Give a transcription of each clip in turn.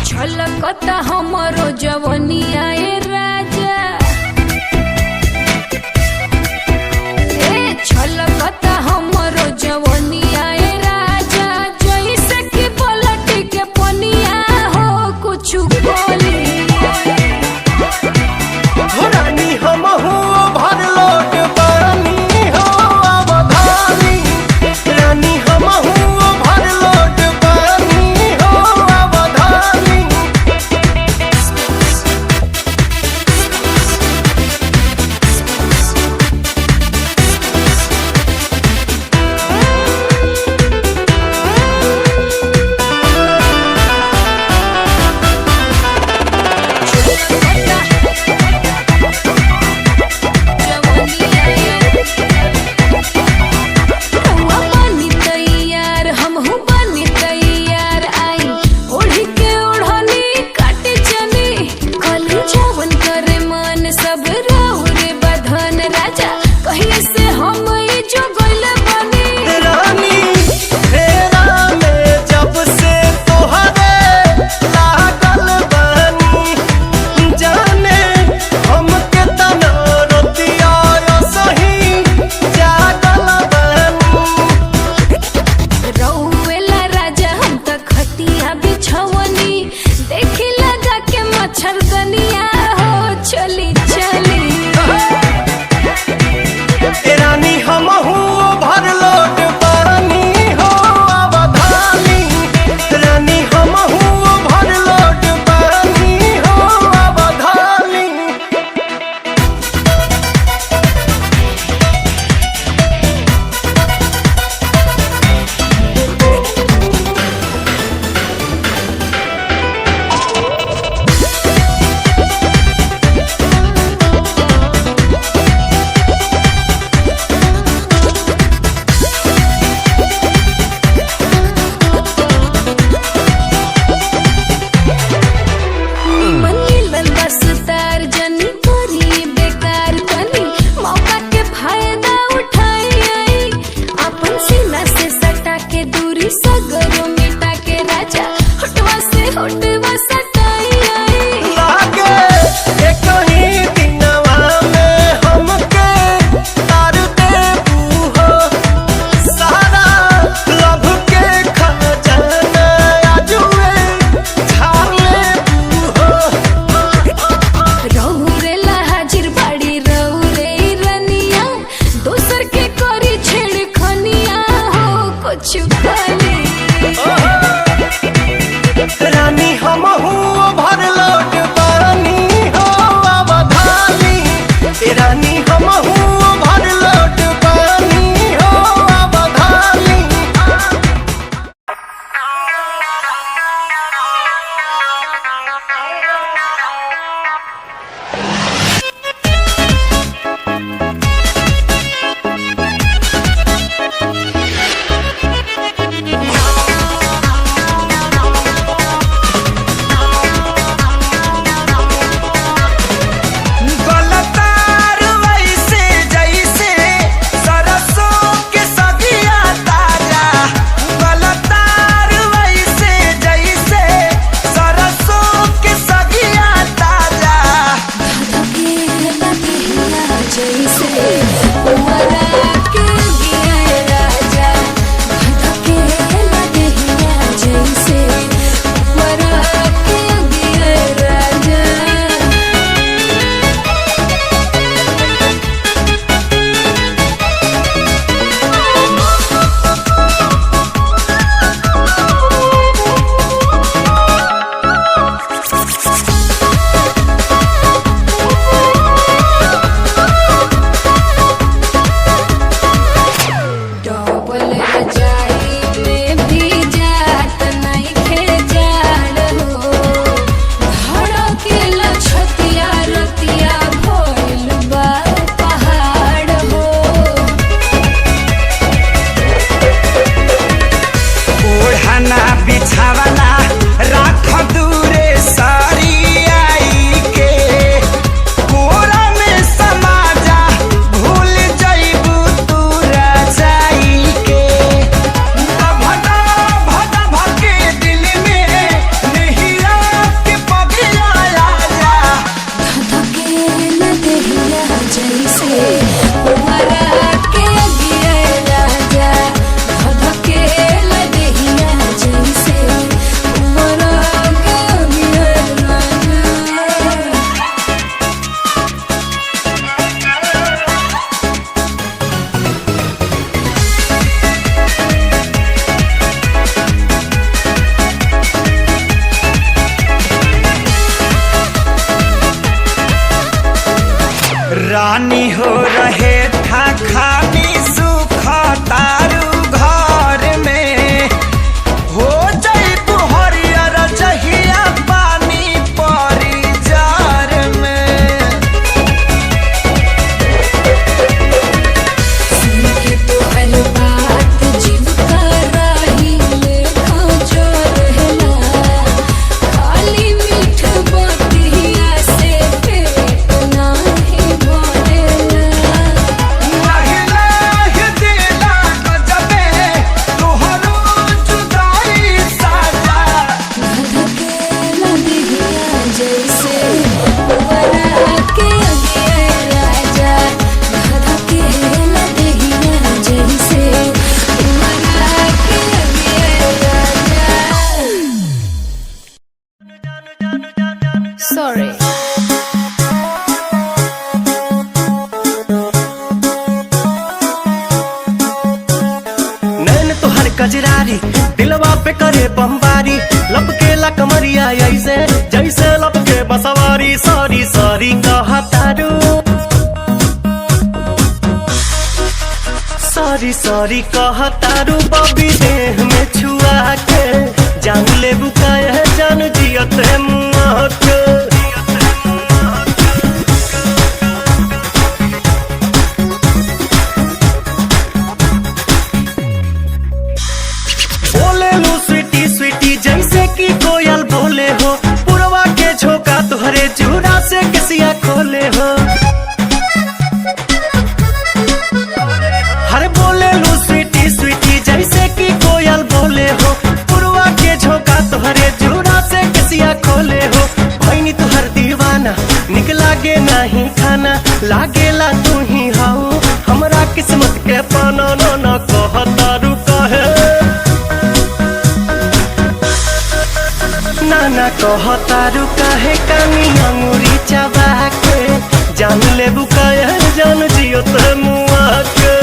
छलकता हमरो जवनिया ए राजा, छलकता हमरो जवनिया ए राजा, जैसे कि पलट के पनिया हो कुछ बोली। रानी हमहू भर लोट पानी हो अवधानी, रानी हमहू भर लोट पानी हो अवधानी। सब राहु रे बधन राजा, कहिए से हम जो गइल बनी। रानी फेरा में जब से तोहरे लागल बनी, जाने हमके तना रोतिया सही जागल बनी। रउएला राजा हम त खटिया बिछवनी, देखी लगा के मच्छरदनिया हो चली चली। रानी हमहू भर लोट पानी हो अवधानी, रानी हमहू भर लोट पानी हो अवधानी। रानी हो रहे था खानी सुख तारू घर में हो जाई हरियर जहिया पानी परी जार में। सुन के तोहर बात जीव कराही लेखा जो रहला, खाली मीठ बतिया से पेट नाही भरेला। लाहि दिला गजबे तोहरो जुदाई साजा। धधकेला दिहिया जैसे पुअरा के अगिए राजा, धधकेला दिहिया जैसे पुअरा के अगिए राजा। Sorry. नैन तोहर कजरारी दिलवा पे करे बमबारी, लपकेला कमरिया ऐसे जैसे लपके बसवारी। सॉरी सॉरी कहतारू, सॉरी सॉरी कहतारू बबी देह में छुआ के जान ले बुकाए जान जियत मुआ के। बोले लू स्वीटी स्वीटी जैसे कि कोयल बोले हो, पुरवा के झोंका तुहरे जूड़ा से किसिया खोले हो। हर बोले लू स्वीटी स्वीटी जैसे कि कोयल बोले हो, पुरवा के झोंका तुहरे जूड़ा से किसिया खोले हो। भैनी तुहर दीवाना निक लागे नहीं खाना, लागेला तू ही हाउ हमरा किस्मत के पाना। न कहतारू कहे नाना कहतारू काहे कानी अंगूरी चबा के जान ले बुकाया जान जियो ते मुआ के।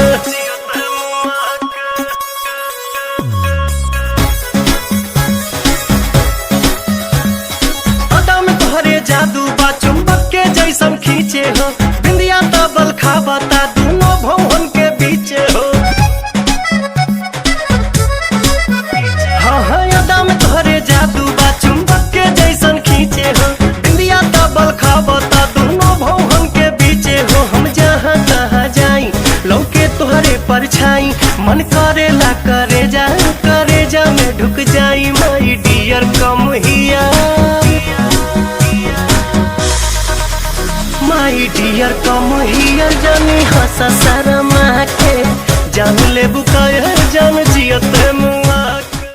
अदा में तोहरे जादू बा चुंबक के जैसन खींचे हो, बिंदिया तबल खाबता दोनों भवन के बीचे हो। हाँ हाँ अदा में तोहरे जादू बा चुंबक के जैसन खींचे हो, बिंदिया तबल खाबता दोनों भवन के बीचे हो। हम जहाँ तहाँ जाई लौके तोहरे परछाई, मन करेला करे जा में ढुक जाई। माई डियर कम हिया, माई डियर कम हियर जानी हंसा शर्मा के जान ले बुकाया जान जियत मुआ के।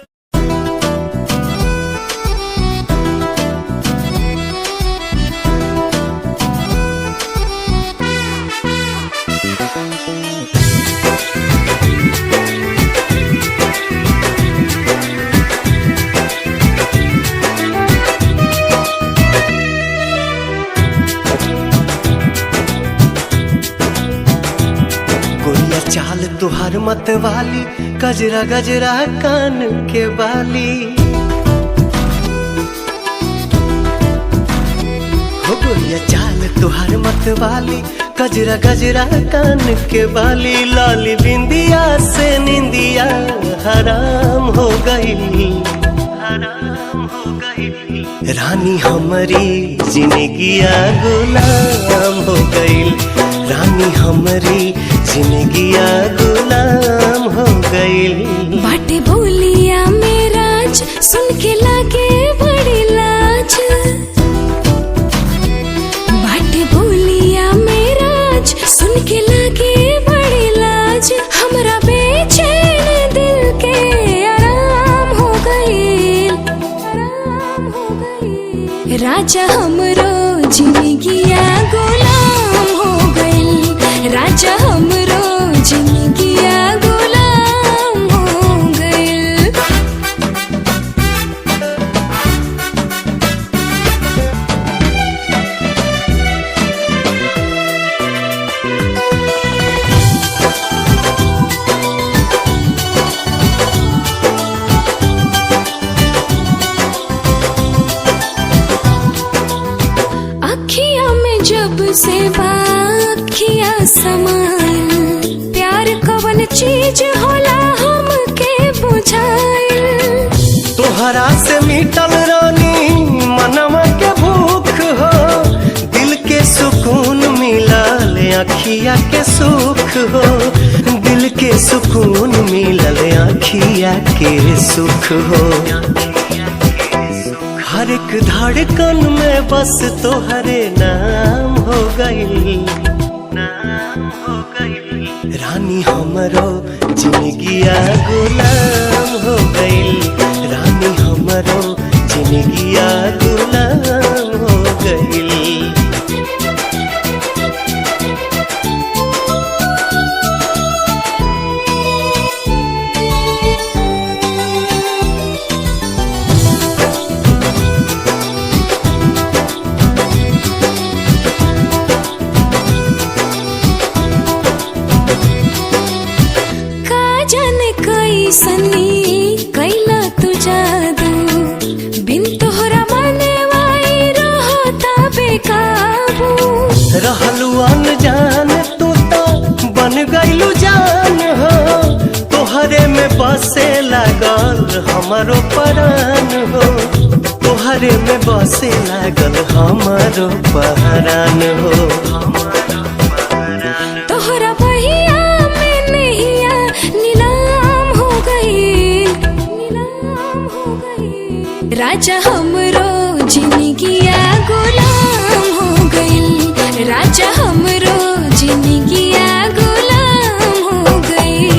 गोरिया चाल तुहार मत वाली, गजरा गजरा कान के बाली। हो गोरिया चाल तुहार मत वाली, गजरा गजरा कान के बाली। लाली बिंदिया से निंदिया हराम हो गई, हराम हो गई। रानी हमारी जिंदगिया गुलाम हो गई, रानी हमारी जिंदगिया गुलाम हो गई। बाटे बोलिया मेराज सुन के लागे बड़ी लाज, बाटे बोलिया मेराज सुन के लागे बड़ी लाज। हमरा बेचैन दिल के आराम हो गई, आराम हो गई। राजा हमरो जिंदगिया गुलाम हो गई, राजा हमरो जिंदगिया गुलाम हो गई। अखिया में जब से बाखिया समाइल, प्यार कवन चीज होला हमके बुझाइल। तोहरा से मिटल रानी मनवा के भूख हो, दिल के सुकून मिलल अखिया के सुख हो, दिल के सुकून मिलल अखिया के सुख हो। हर एक धड़कन में बस तोहरे नाम हो गई, रानी हमरो जिंदगिया गुलाम हो गई, रानी हमरो जिंदगिया गुलाम हो गई। सनी कैला तू जादू, बिन तोहरा मने वाई रहता बेकाबू। रहलू अनजान तू तो बन गईलू जान हो, तोहरे में बसे लागल हमारो परान हो, तोहरे में बसे लागल हमारो परान हो। तोहरा बहिया में नैया नीलाम हो गई, नीलाम हो गई। राजा हमरो जिंदगिया गुलाम हो गई, राजा हमरो जिंदगिया गुलाम हो गई।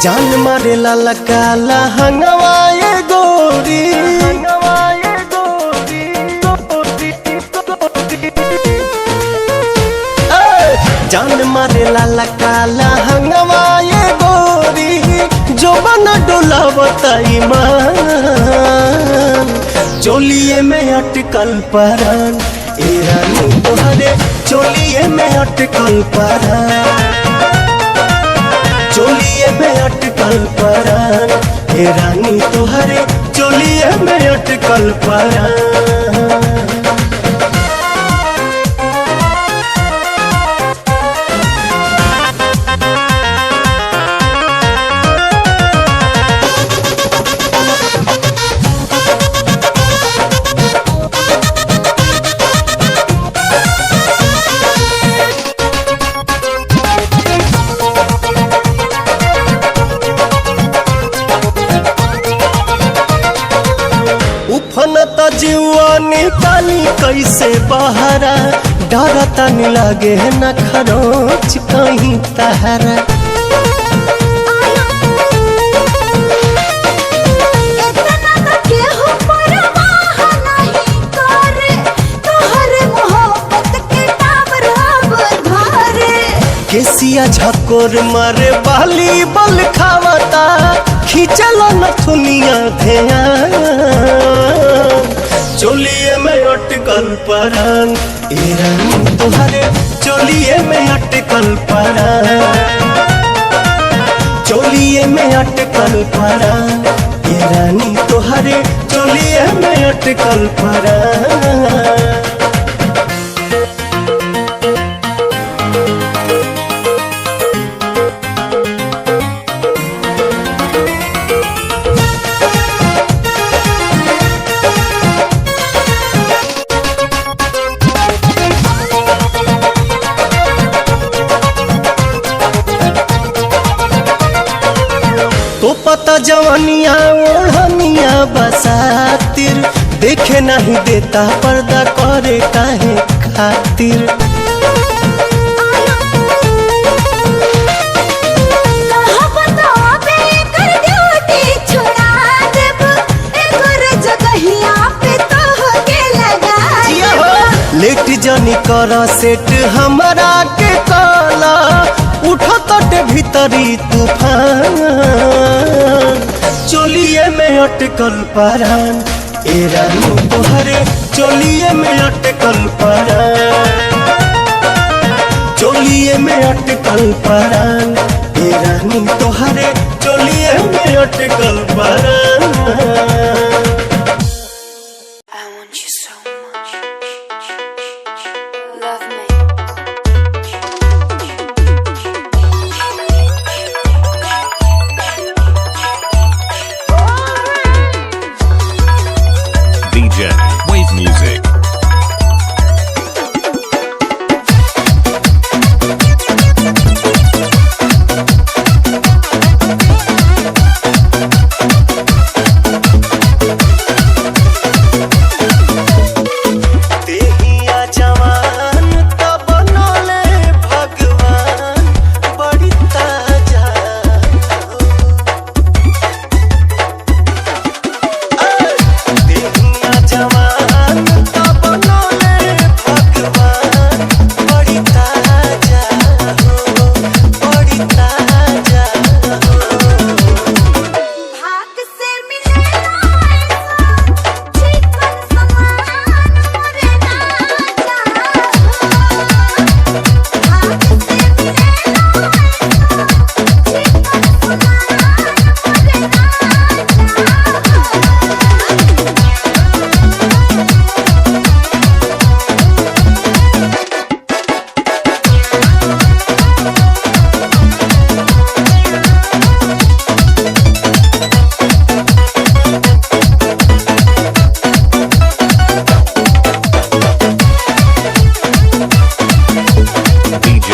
जान मारे लाला काला हंगवाए गोरी, हंगवाए गोरी, जान मारे लाला काला हंगवाए गोरी, जो बना डोला बताई मान, चोलिए में अटकल परान, ए रानी तोहरे चोलिए में अटकल परान, चोलिए में अटकल परान, हे रानी तोहरे चोलिए में अटकल परान। उफनता जीवा निकाली कैसे बहरा, डरता नहीं लागे न खरोच कहीं तहरा। केसिया झकोर मारे बाली बल खावता, खींचल नथुनिया ध्यान, चोलिए में अटकल परान, ए रानी तोहरे चोलिए में अटकल परान, चोलिए में अटकल परान, ए रानी तोहरे चोलिए में अटकल परान। तो पता जवानिया ओढ़निया बसातिर, देखे नहीं देता पर्दा करे काहे खातिर। छोड़ा देब एकर जगहिया पे तोहर करा सेट हमारा के काला उठो तट भीतरी तूफान चोलिए में अटकल परान ए रानी तोहरे चोलिए में अटकल परान चोलिए में अटकल परान ए रानी तोहरे चोलिए में अटकल परान I want you so much. Love me. DJ Wave Music. देहिया जवान तब बनले भगवान बड़ी ताजा हो। देहिया जवान तब बनले भगवान बड़ी ताजा हो बड़ी ताजा हो। भाग से मिलेला ऐसा चिकन समान मोरे राजा भाग से मिलेला ऐसा चिकन DJ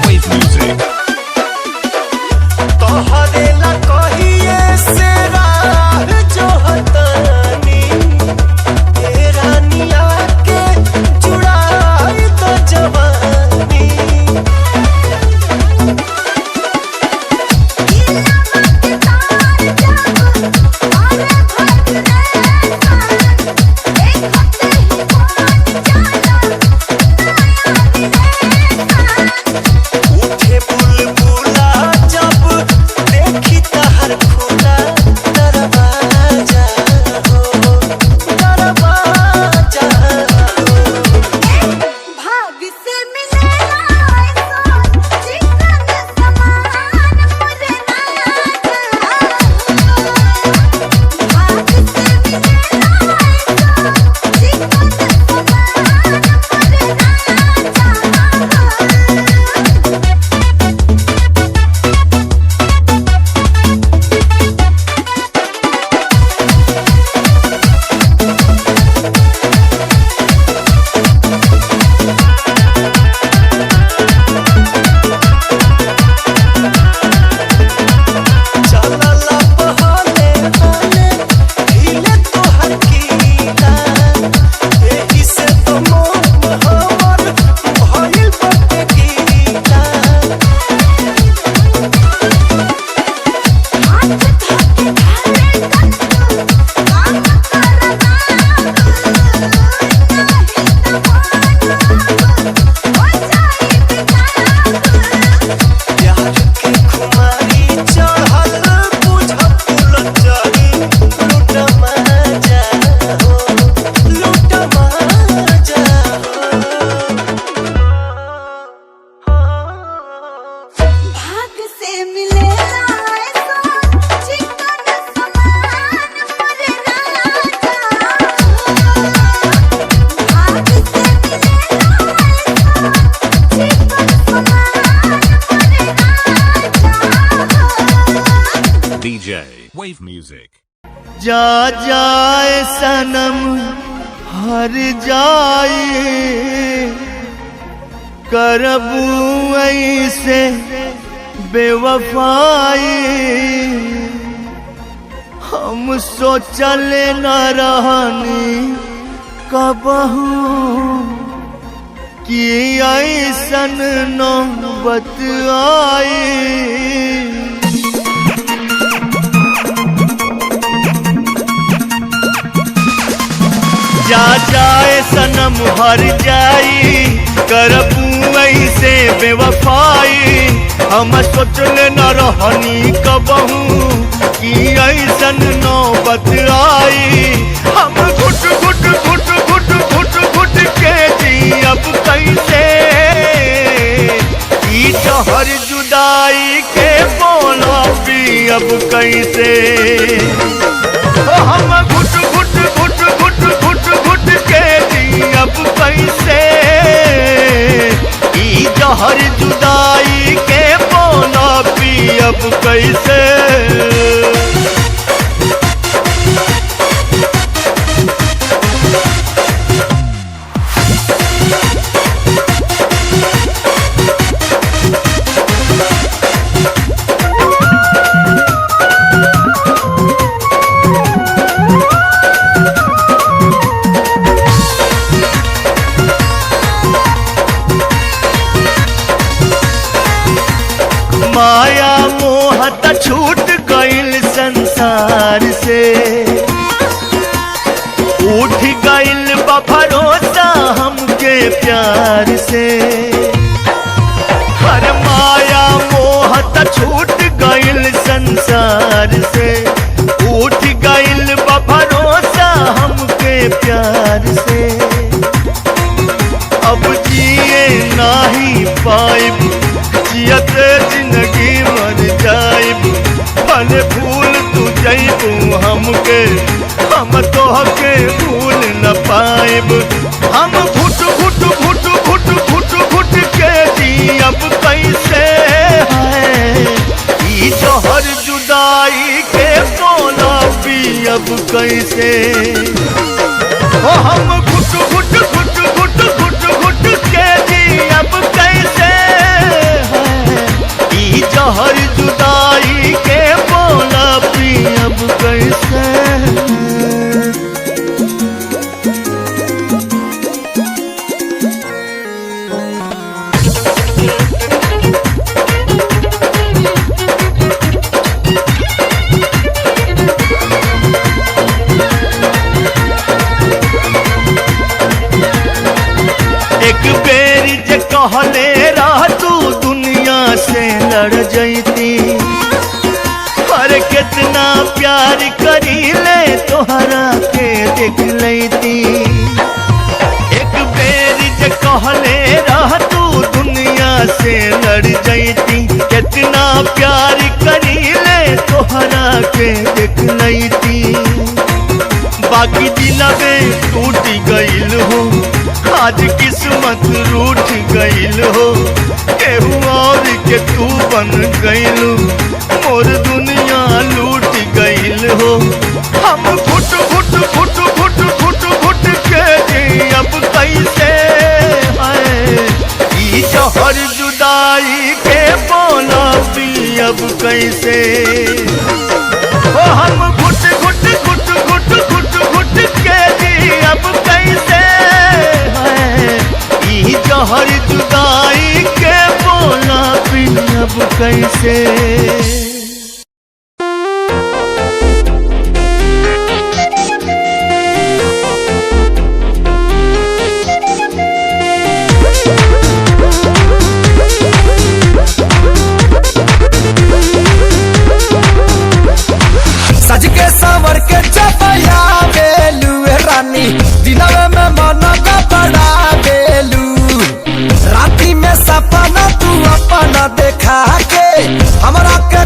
Wave Music. तोहरे ला कहिए से राह जो हतानी ए रानिया के जुड़ाई तो जवानी उठे बुलबुला जब देखी तहर खुला दरवाजा हो दरवाजा हो। भाग से मिलेला ऐसा चिकन समान मोरे राजा भाग से मिलेला ऐसा चिकन समान मोरे राजा चलला बहाने हाने हिले तोहर कीला एही से तो मोह हमर भइल बटे गीला हाथ धके खाले कत्तू काम करना नहीं तो हो जाई बेताब प्यार के खुमारी चढ़ल बुझ फूल चढ़ी लूट मजा हो लूट मजा हो। भाग से मिलेला ऐसा चिकन समान मोरे राजा भाग से मिलेला ऐसा चिकन समान मोरे राजा DJ Wave Music. जा जाए सनम हर जाए करबू ऐसे बेवफाई हम सोचल न रहनी कबहू कि ऐसन नौबत आई जा जाए सनम हर जाई करबू ऐसे बेवफाई हम सोचले न रहनी कबहू कि ऐसन नौबत आई। हम घुट घुट घुट घुट घुट घुट के जी अब कैसे ई जहर जुदाई के बोला पी अब कैसे। हम घुट घुट घुट घुट घुट घुट के जी अब कैसे ई जहर जुदाई के बोला पी अब कैसे। माया मोह त छूट गइल संसार से उठ गइल बा भरोसा हमके प्यार से। हर माया मोह त छूट गइल संसार से उठ गइल बा भरोसा हमके प्यार से। अब जिए नाही पाइब जियत जिंदगी मर जाइब भले भूल तू जइबू हमके हम तोहके भूल न पाइब। हम घुट घुट घुट घुट घुट घुट के जी अब कैसे है ई जहर जुदाई के बोला पी अब कैसे। हम घुट घुट घुट घुट घुट घुट के जी अब कैसे जहर जुदाई के बोला पी अब कैसे। एक बेरी जे कहले रह तू दुनिया से लड़ जैती हर कितना प्यार करी ले तोहरा के देख लेती। एक बेरी जे कहले रह तू दुनिया से लड़ जैती कितना प्यार करी ले तोहरा के देख लेती। बाकी दिलवे टूट गइल हो आज किस्मत रूठ गइल हो केहू और के तू बन गइलू मोर दुनिया लूट गइल हो। हम घुट घुट घुट घुट घुट घुट के जी अब कैसे है ई जहर जुदाई के बोला पी अब कैसे। हम घुट घुट घुट घुट घुट घुट के जी अब कैसे है ई जहर जुदाई के बोला पी अब कैसे। सज के संवर के चपया बेलू रानी दिनवे में मन का बड़ा बेलू राती में सपना तू अपना देखा के हमरा के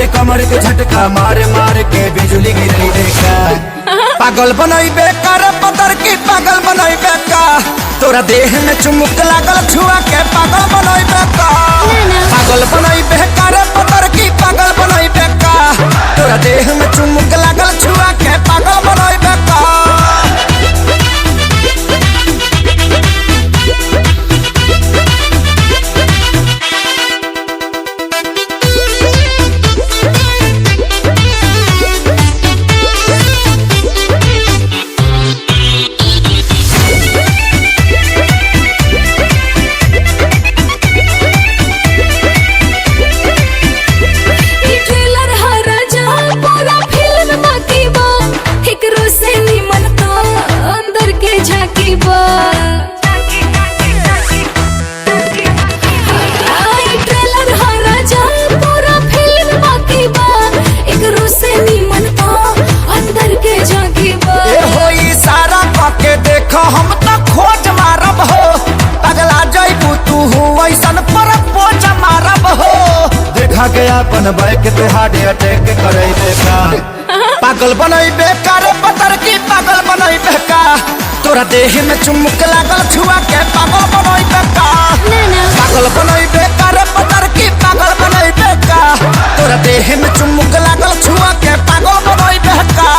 के कमर के झटका मारे मार के बिजली गिरई देखा पागल बनई बेकार पतर की पागल बनई बेका तोरा देह में चुमुक लागल छुआ के पागल बनई बेका पागल बनई बेकार पतर की पागल बनई बेका तोरा देह में चुमुक लागल छुआ के पागल बनई बेका हम तो खोज मारब हो पगला जइबू तू ऐसन पर पोच मारब हो देखा के अपन बैक पे हार्ट अटैक करे देखा पागल बनई बेकार पतर की पागल बनई बेका तोरा देह में चुमुक लागल छुआ के पागल बनई बेका पागल बनई बेकार पतर की पागल बनई बेका तोरा देह में चुमुक लागल छुआ के पागल बनई बेका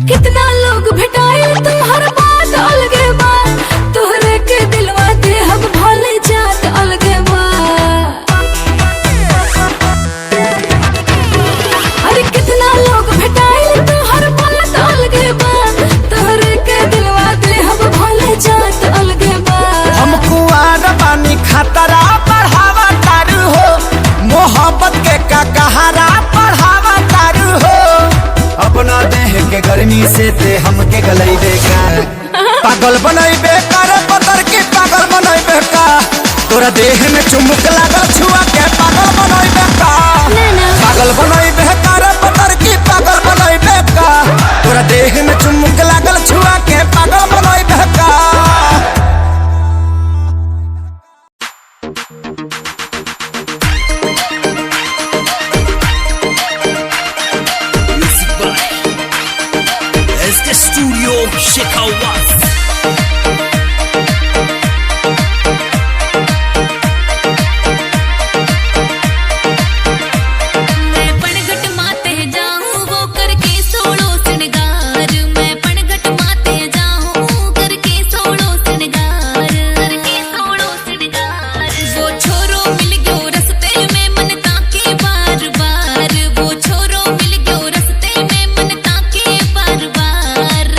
कितना लोग भेटाए तुम्हार बात अलगे बा तोहरे के दिलवा दे हम भले जात अलगे बा अरे कितना लोग भेटाए तुम्हार बात अलगे बा तोहरे के दिलवा दे हम भले जात अलगे बा हम कुआर बानी खतरा बढ़ावा तारू हो मोहब्बत के का कहारा बढ़ावा तारू हो अपना देह के गर्मी से ते हमके गलई देखा पागल बनई बेकार पतर की पागल बनई बेका तोरा देह में चुमुक लागल छुआ के पागल बनई बेका पागल बनई बेकार पतर की पागल बनई बेका तोरा देह में चुमुक लागल छुआ के पागल बनई बेका Studio Shikawas. मैं पणघट माते जाऊं वो करके सोड़ो सिनगार मैं पणघट माते जाऊं करके सोड़ो सिनगार वो छोरो मिल गयो रस्ते में मन ताके बार बार वो छोरो मिल गयो रस्ते में मन ताके बार बार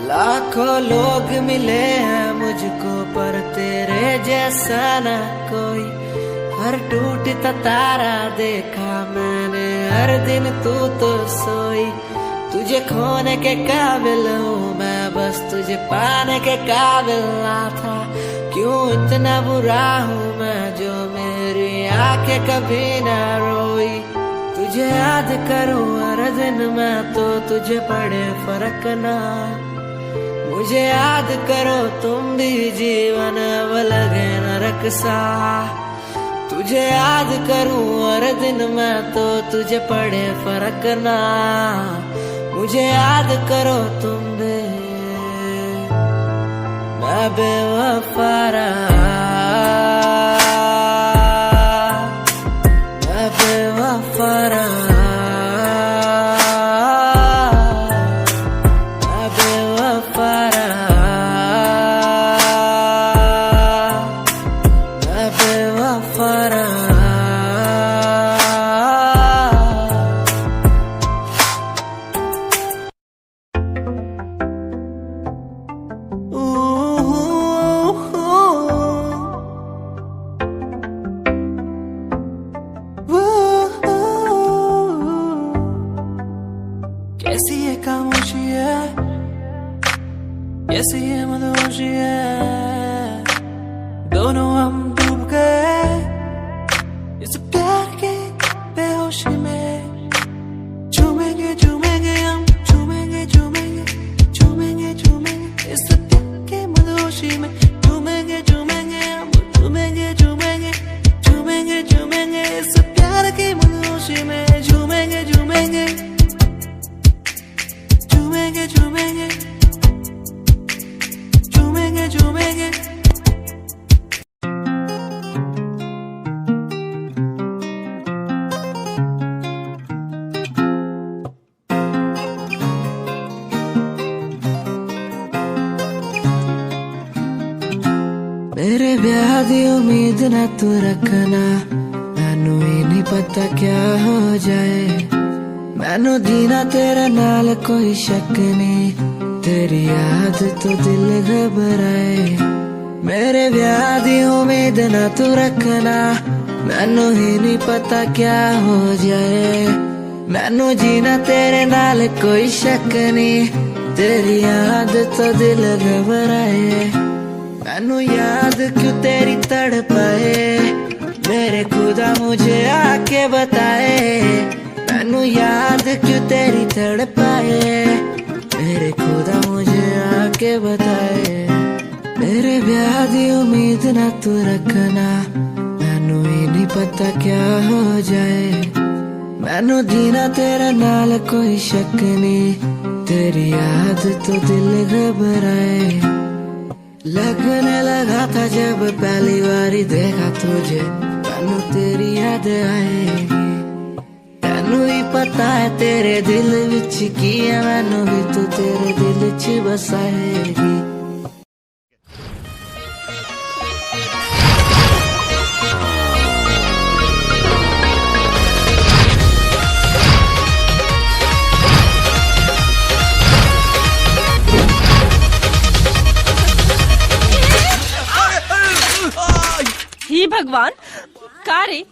लाखों लोग मिले हैं मुझको पर तेरे जैसा ना कोई। हर टूटता तारा देखा मैंने हर दिन तू तो सोई। तुझे खोने के काबिल हूँ मैं बस तुझे पाने के काबिल ना था। क्यों इतना बुरा हूँ मैं जो मेरी आंखें कभी ना रोई। तुझे याद करूँ हर दिन मैं तो तुझे पड़े फर्क ना। मुझे याद करो तुम भी जीवन अब लगे नरक सा। तुझे याद करूं हर दिन मैं तो तुझे पड़े फर्क ना। मुझे याद करो तुम भी मैं बेवफा रहा। मैं बेवफा रहा। कैसी ये खामोशी है, कैसी ये मदहोशी है। दोनों हम डूब गए इस प्यार के बेहोशी में। झूमेंगे झूमेंगे हम झूमेंगे झूमेंगे झूमेंगे झूमेंगे इस प्यार के मदहोशी में। झूमेंगे झूमेंगे हम झूमेंगे झूमेंगे झूमेंगे झूमेंगे इस प्यार के मदहोशी में। झूमेंगे झूमेंगे झूमेंगे झूमेंगे झूमेंगे झूमेंगे। मेरे ब्याह दी उम्मीद ना तू रखना। मैनू ही नहीं पता क्या हो जाए। मैनू जीना तेरे नाल कोई शक नहीं। तेरी याद तो दिल घबराए। मेरे ब्याह दी उम्मीद ना तू रखना। मैनू ही नहीं पता क्या हो जाए। मैनू जीना तेरे नाल कोई शक नहीं। तेरी याद तो दिल घबराए। मैनू याद क्यों तेरी तड़पाए। मेरे खुदा मुझे आके बताए। मैनू याद क्यों तेरी तड़पाए। मेरे खुदा मुझे आके बताए। मेरे ब्याह दी उम्मीद ना तू रखना। मैनू ही नहीं पता क्या हो जाए। मैनू जीना तेरे नाल कोई शक नहीं। तेरी याद तो दिल घबराए। लगने लगा था जब पहली बारी देखा तुझे। मैनू तेरी याद आएगी। तैनू ही पता है तेरे दिल विच की है। मैनू भी तू तेरे दिल च बसाएगी। ही भगवान, का रे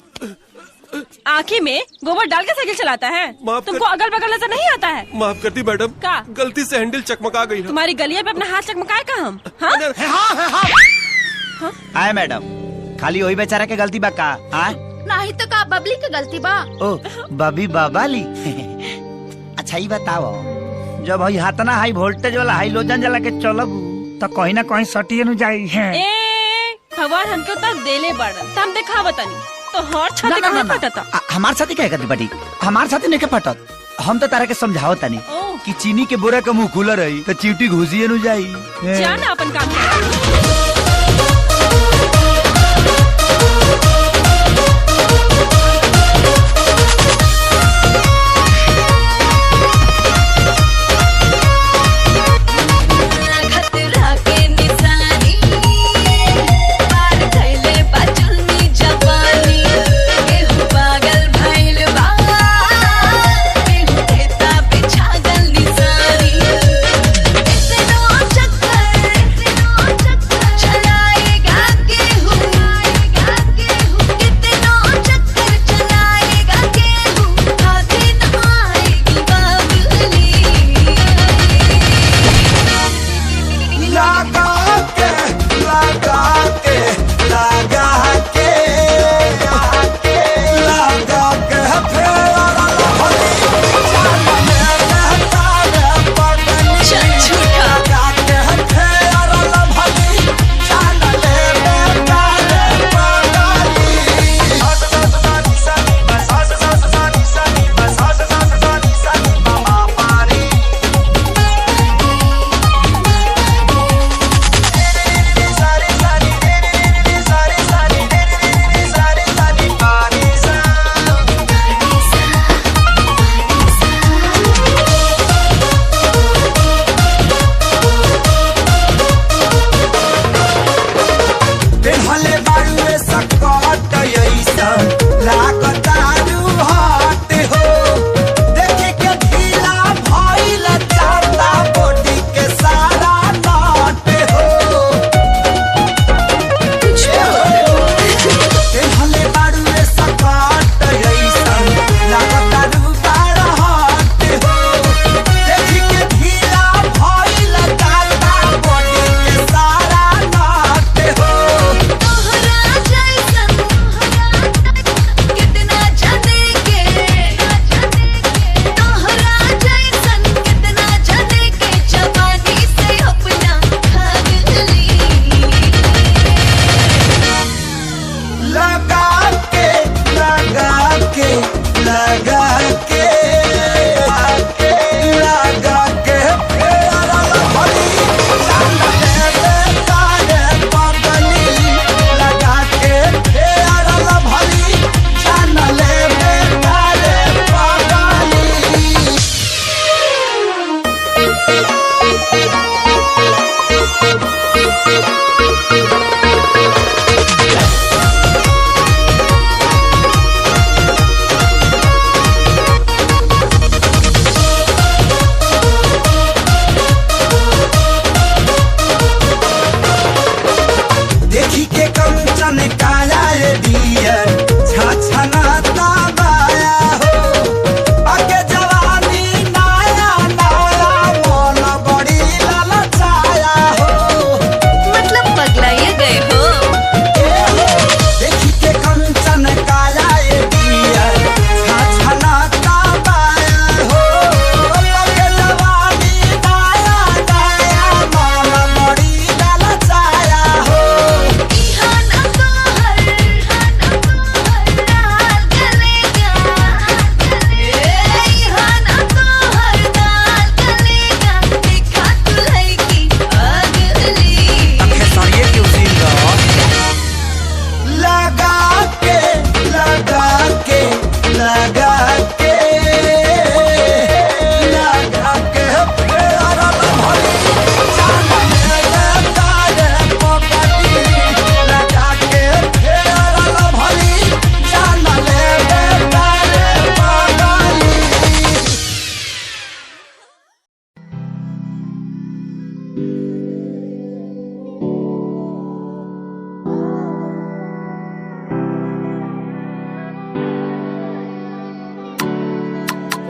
आँखें में गोबर डाल के साइकिल चलाता है। तुमको अगल बगल नजर नहीं आता है? माफ करती मैडम, का गलती से हैंडल चकमका गई है। तुम्हारी गलिया पे अपना हाथ चकमकाए का हम? हाँ? आए मैडम, खाली वही बेचारा के गलती बा का? नहीं तो का बबली के गलती बा? ओ बबी बाबाली। अच्छा ही बताओ, जब हई हाथना हाई वोल्टेज वाला हाई लोजन जला के चलब तो कहीं ना कहीं सटिए न जाई है। भगवान हमको तक देले बड़न त हम देखा बतानी तो हर छाती कहां फटता। हमार साथी कहे करती बटी, हमार साथी नहीं के फटत। हम तो तारा के समझाओ तनी कि चीनी के बोरा का मुंह खुला रही तो चीटी घुसिए न जाई। जाना अपन काम कर।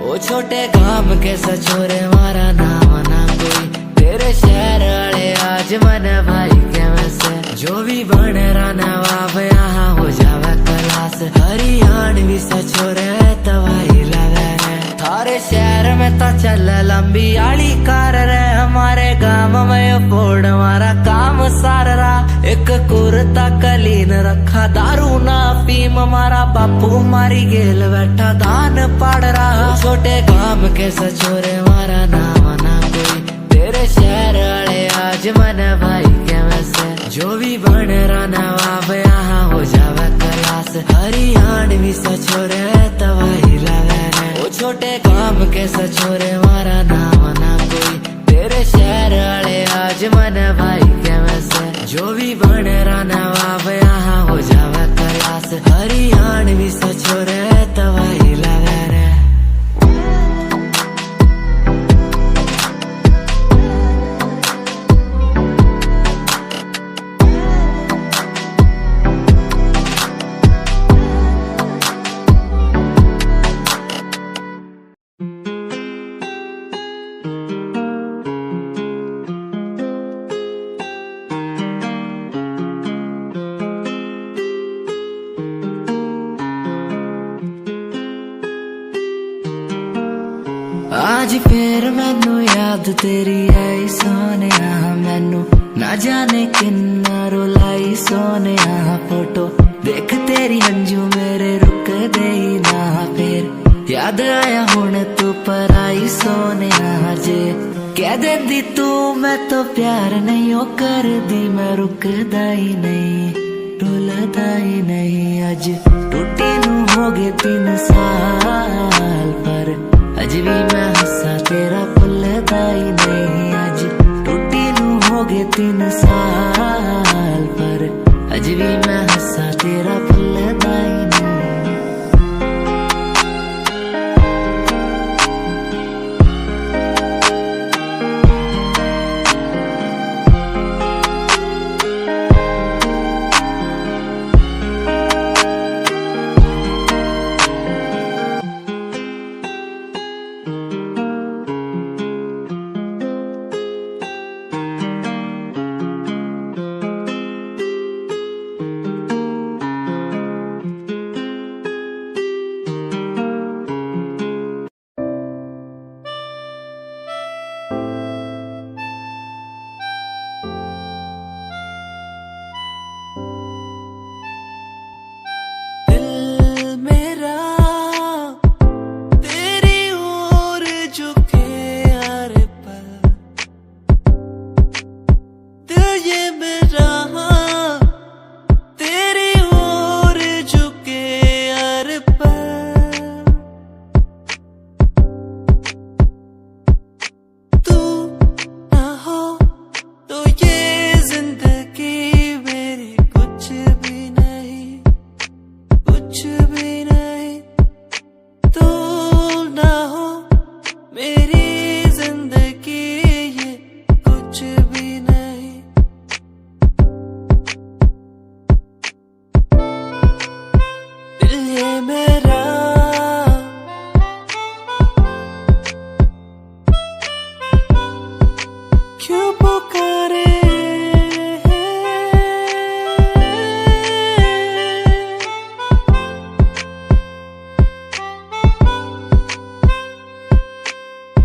ओ छोटे काम के सचोरे मारा नाम ना कोई, तेरे शहर वाले आज मन भाई के वैसे, जो भी बन रहा नवाब यहाँ हो जावे क्लास, हरियाणवी सचोरे तवाही लगे रे, थारे शहर में तो चल लंबी आली कार रे, हमारे गांव में फोड़ हमारा काम सार रहा, एक कुर्ता कलीन रखा दारू ना पीम, हमारा बापू मारी गेल बैठा दान पाड़ रहा, छोटे काम के सचोरे मारा नाम ना कोई, तेरे शहर वाले आज मन भाई के वैसे, जो भी बन रहा नवाब यहाँ हो जावे क्लास, हरियाणवी सचोरे तवाही लगे रे, ओ छोटे काम के सचोरे मारा नाम ना कोई, तेरे शहर वाले आज मन भाई के वैसे, जो भी बन रहा नवाब यहाँ हो जावे क्लास, हरियाणवी सचोरे तवाही लगे रे। आज फिर मैनू याद तेरी आई सोने, मैनू ना जाने किन्ना रुलाई सोने, फोटो देख तेरी अंजू मेरे रुक दे ना, फिर याद आया हुण तू पर आई सोने, जे कह देंदी तू मैं तो प्यार नहीं ओ कर दी, मैं रुकदा ही नहीं रुलदा ही नहीं, अज टूटी नू हो गए 3 साल, पर अज भी मैं हंसा तेरा भुलदा ही नहीं, अज टूटी नू हो गए 3 साल, पर अज भी मैं हंसा तेरा भुलदा ही नहीं।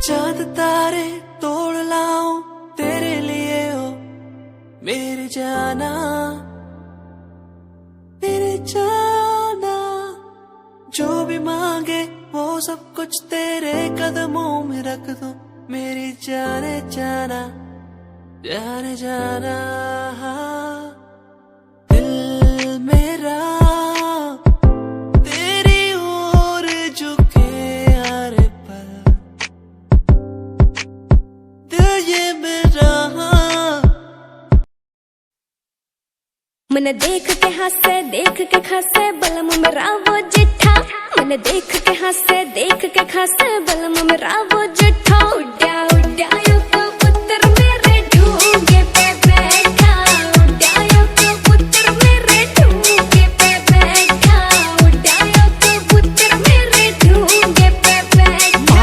चांद तारे तोड़ लाऊं तेरे लिए हो मेरे जाना, मेरे जाना, जो भी मांगे वो सब कुछ तेरे कदमों में रख दो, मेरी जाने जाना, जाने जाना, दिल मेरा तेरी ओर झुके हर पल, दिल ये मेरा। मन देख के हंसे देख के खसे बलम मेरा वो जिठा, मन देख के हंसे देख के खसे बलम मेरा वो जिठा, उड्या उड्या यो कबूतर मेरे ढूंगे पे बैठा, उड्या यो कबूतर मेरे ढूंगे पे बैठा, उड्या यो कबूतर मेरे ढूंगे पे बैठा।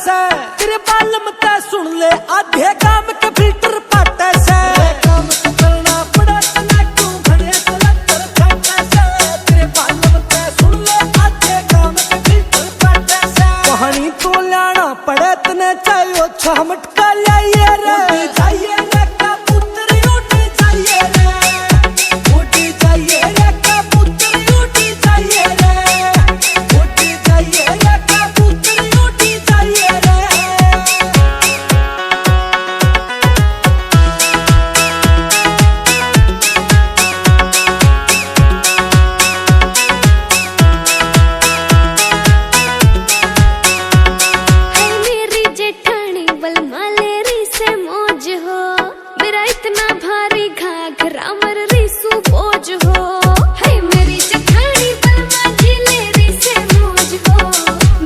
से तेरे बालम ते सुन ले आधे काम के फिल्टर पाटे से काम तो करना पड़ा तना क्यों घड़े तलकर छाटे से तेरे बालम ते सुन ले आधे काम के फिल्टर पाटे से कहानी तो लाना पड़े तने चाहिए छह मटका लाइए रे चाहिए रे कबूतर उड़ी चाहिए रे उड़ी चाहिए रे कबूतर उड़ी चाहिए रे उड़ी चाहिए रे कबूतर उड़ी चाहिए रे हाय मेरी जेठानी बलमा लेरी से मौज हो मेरा इतना भारी घाघरा मर रिसू बोझ हो हाय मेरी जेठानी बलमा जी लेरी से मौज हो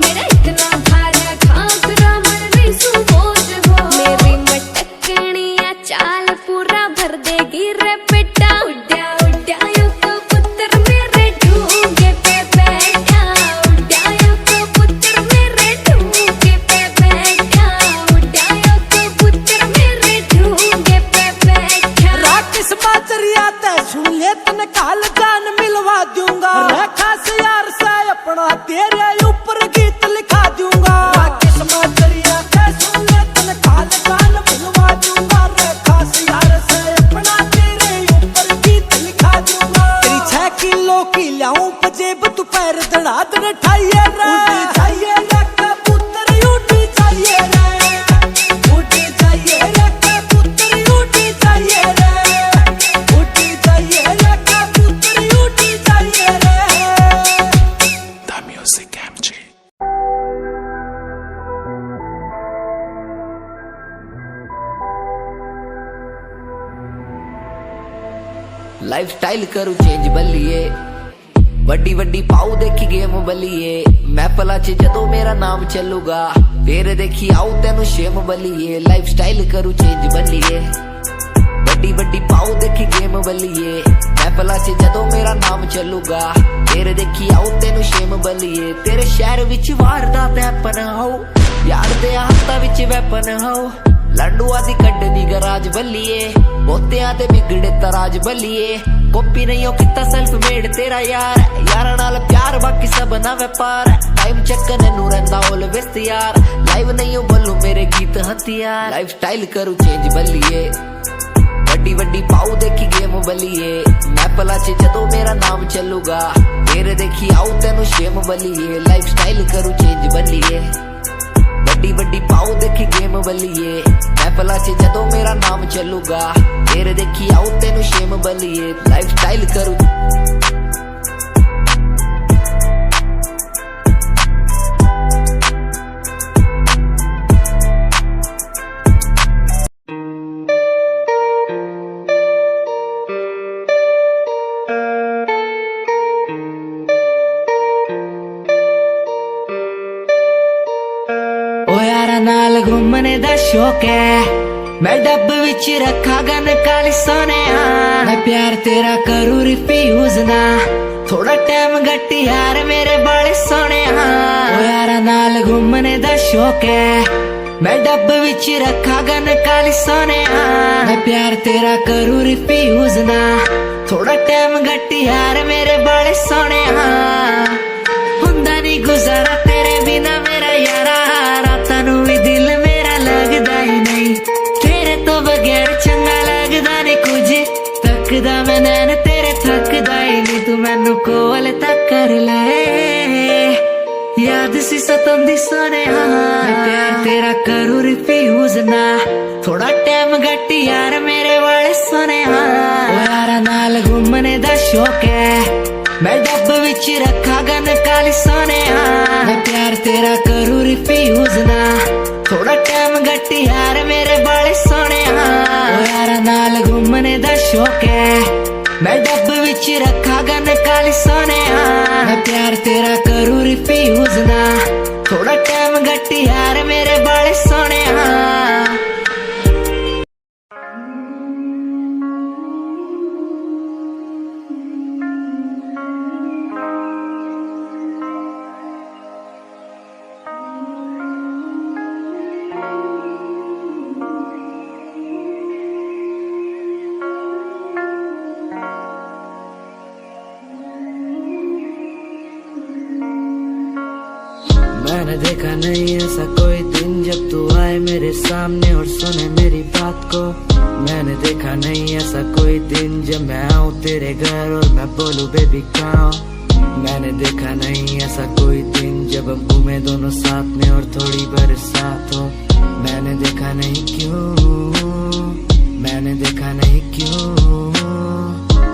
मेरा इतना भारी घाघरा मर रिसू बोझ हो मेरी मटकनिया चाल पूरा भर देगी रे बेटा उड्या उड्या यो कबूतर मेरे ढूंगे पे बैठा उड्या यो कबूतर मेरे ढूंगे पे बैठा उड्या यो कबूतर मेरे ढूंगे पे बैठा राकेश बाजरिया ते सुन ले तने काल जान मिलवा दूंगा रेखा से यार से अपना तेरे ऊपर गीत लिखा दूंगा राकेश बाजरिया ते सुन ले तने काल जान मिलवा दूंगा रेखा से यार से अपना तेरे ऊपर गीत लिखा दूंगा तेरी 6 किलो की लाऊं पजेब तू पैर दड़ा दड़ ठाइए रे उड़ी चाहिए रे कबूतर उड़ी चाहिए रे उड़ी चाहिए रे कबूतर उड़ी चाहिए रे उड़ी चाहिए रे कबूतर उड़ी चाहिए रे The Music MG. Life style करू चेंज बल्लिए वड्डी वड्डी पाऊ देखी गेम बल्लिए मैपला च जदों मेरा नाम चलूगा फिर देखी आऊ तेनू शेम बल्लिए लाइफ स्टाइल करू चेंज बल्लिए वड्डी वड्डी पाऊ देखी गेम बल्लिए मैपला च जदों मेरा नाम चलूगा फिर देखी आऊ तेनू शेम बल्लिए तेरे शहर विच वारदात हैपन हो यार दे हाथा विच वैपन हो लंडुआ दी कड्डनी गराज बल्लिए बोतियां दे बिगड़े तराज बल्लिए कॉपी नहीं हो किता सेल्फ मेड तेरा यार यार नाल प्यार बाकी सब ना व्यापार टाइम चक्कर नू रहंदा ऑलवेज तैयार लाइव नहीं हो बोलू मेरे गीत हथियार लाइफ स्टाइल करू चेंज बल्लिए वड्डी वड्डी पाऊ देखी गेम बल्लिए मैपला च जदों मेरा नाम चलूगा फिर देखी आऊ तेनू शेम बल्लिए लाइफ स्टाइल करू चेंज बल्लिए वड्डी वड्डी पाऊ देखी गेम बल्लिए मैपला च जदों मेरा नाम चलूगा फिर देखी आऊ तेनू शेम बल्लिए लाइफ स्टाइल करू ओ यारा नाल घूमने दा शौक है मैं डब विच रखा गन काली सोने मैं प्यार तेरा करू रिफ्यूज ना थोड़ा टाइम गट्टी यार मेरे बड़े सोने ओ यारा नाल घूमने दा शौक है मैं डब विच रखा गन काली सोने मैं प्यार तेरा करू रिफ्यूज ना थोड़ा टाइम गट्टी यार मेरे बड़े सोने हुंदा नहीं गुजारा तेरे बिना मेरा यारा रातां नू भी दिल मेरा लगदा ही नहीं तेरे तो बगैर चंगा लगदा नहीं कुछ तकदा मैं नैन तेरे थकदा ही नहीं तू मैनू कोल तक कर ले याद सी सतंदी सोने मैं प्यार तेरा करू रिफ्यूज ना थोड़ा टाइम गट्टी यार मेरे वाले सोने यारा नाल घूमने दा शौक है मैं डब विच रखा गन काली सोने मैं प्यार तेरा करू रिफ्यूज ना थोड़ा टाइम गट्टी यार मेरे बड़े सोने यारा नाल घूमने दा शौक है मैं डब विच रखा गन काली सोने मैं प्यार तेरा करू रिफ्यूज ना थोड़ा टाइम गट्टी यार मेरे बड़े सोने मैंने देखा नहीं ऐसा कोई दिन जब तू आए मेरे सामने और सुने मेरी बात को। मैंने देखा नहीं ऐसा कोई दिन जब मैं आऊँ तेरे घर और मैं बोलूँ बेबी कहाँ हो। मैंने देखा नहीं ऐसा कोई दिन जब हम घूमे दोनों साथ में और थोड़ी बरसात हो। मैंने देखा नहीं क्यों, मैंने देखा नहीं क्यों।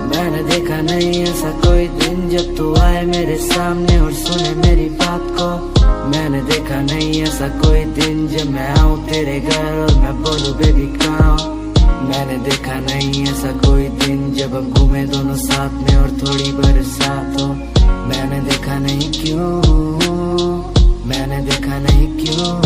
मैंने देखा नहीं ऐसा कोई दिन जब तू आए मेरे सामने और सुने मेरी बात को। मैंने देखा नहीं ऐसा कोई दिन जब मैं आऊँ तेरे घर और मैं बोलूँ बेबी कहाँ हो। मैंने देखा नहीं ऐसा कोई दिन जब हम घूमे दोनों साथ में और थोड़ी बरसात हो। मैंने देखा नहीं क्यों, मैंने देखा नहीं क्यों।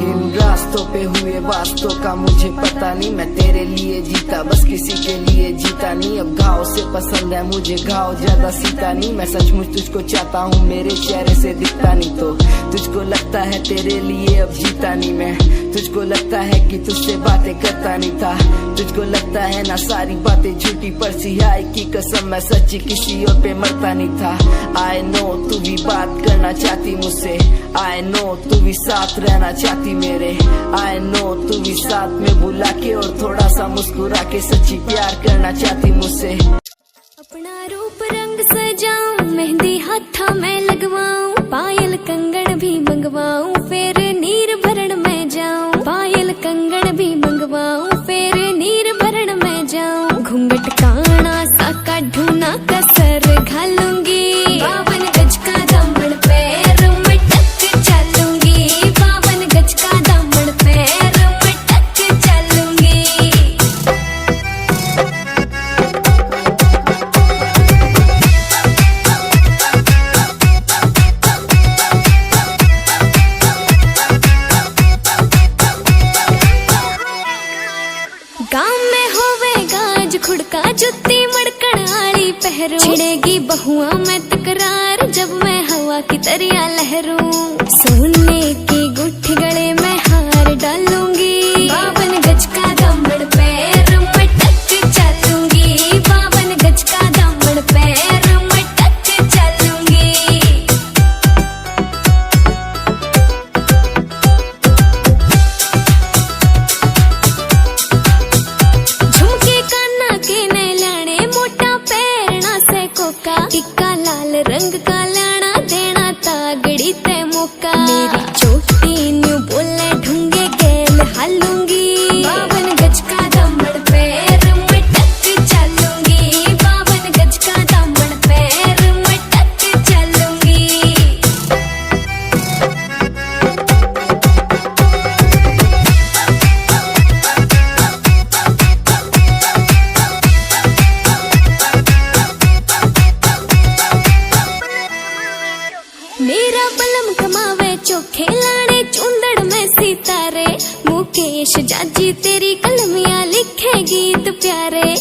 इन रास्तों पे हुए वास्तों का मुझे पता नहीं, मैं तेरे लिए जीता बस किसी के लिए जीता नहीं। अब घाव से पसंद है मुझे घाव ज्यादा सीता नहीं, मैं सचमुच तुझको चाहता हूँ मेरे चेहरे से दिखता नहीं तो तुझको लगता है तेरे लिए अब जीता नहीं मैं। तुझको लगता है कि तुझसे बातें करता नहीं था, तुझको लगता है ना सारी बातें झूठी पर सिहाई की कसम मैं सच्ची किसी और पे मरता नहीं था। आई नो तू भी बात करना चाहती मुझसे, आई नो तू भी साथ रहना चाहती मेरे, आई नो तू भी साथ में बुला के और थोड़ा सा मुस्कुरा के सच्ची प्यार करना चाहती मुझसे। अपना रूप रंग सजाऊं, मेहंदी हाथा में लगवाऊं, पायल कंगन भी मंगवाऊं, फिर नीर भरण में जाऊं। पायल कंगन भी मंगवाऊं, फिर नीर भरण में जाऊं। घूंघट काना सा काढूं ना कसर घालूंगी, 52 गज का दामन पैर में टक चलूंगी, 52 गज का दामन पैर में टक चलूंगी। गाँव में होवे गाज खुड़का जुत्ती मड़कण आली पहरू, छिड़ेगी बहुआ में तकरार जब मैं हवा की तरिया लहरूं। सोने की गुट्ठी गले में हार डालूंगी, 52 गज का दामन पैर में टक चलूंगी, 52 गज का दामन पैर में टक चलूंगी। झुमके काना के नैलाने मोटा पैरना से कोका, टिक्का लाल रंग का लाना देना तागड़ी ते मौका। मेरी चोटी न्यू बोले ढूंगे गेल हालूंगी, 52 गज का दामन पैर में टक चलूंगी, 52 गज का दामन पैर में टक चलूंगी। मेरा बलम कमावे चोखे लाने चुंदड़ में सितारे, मुकेश जाजी तेरी कलमियां लिखे गीत प्यारे।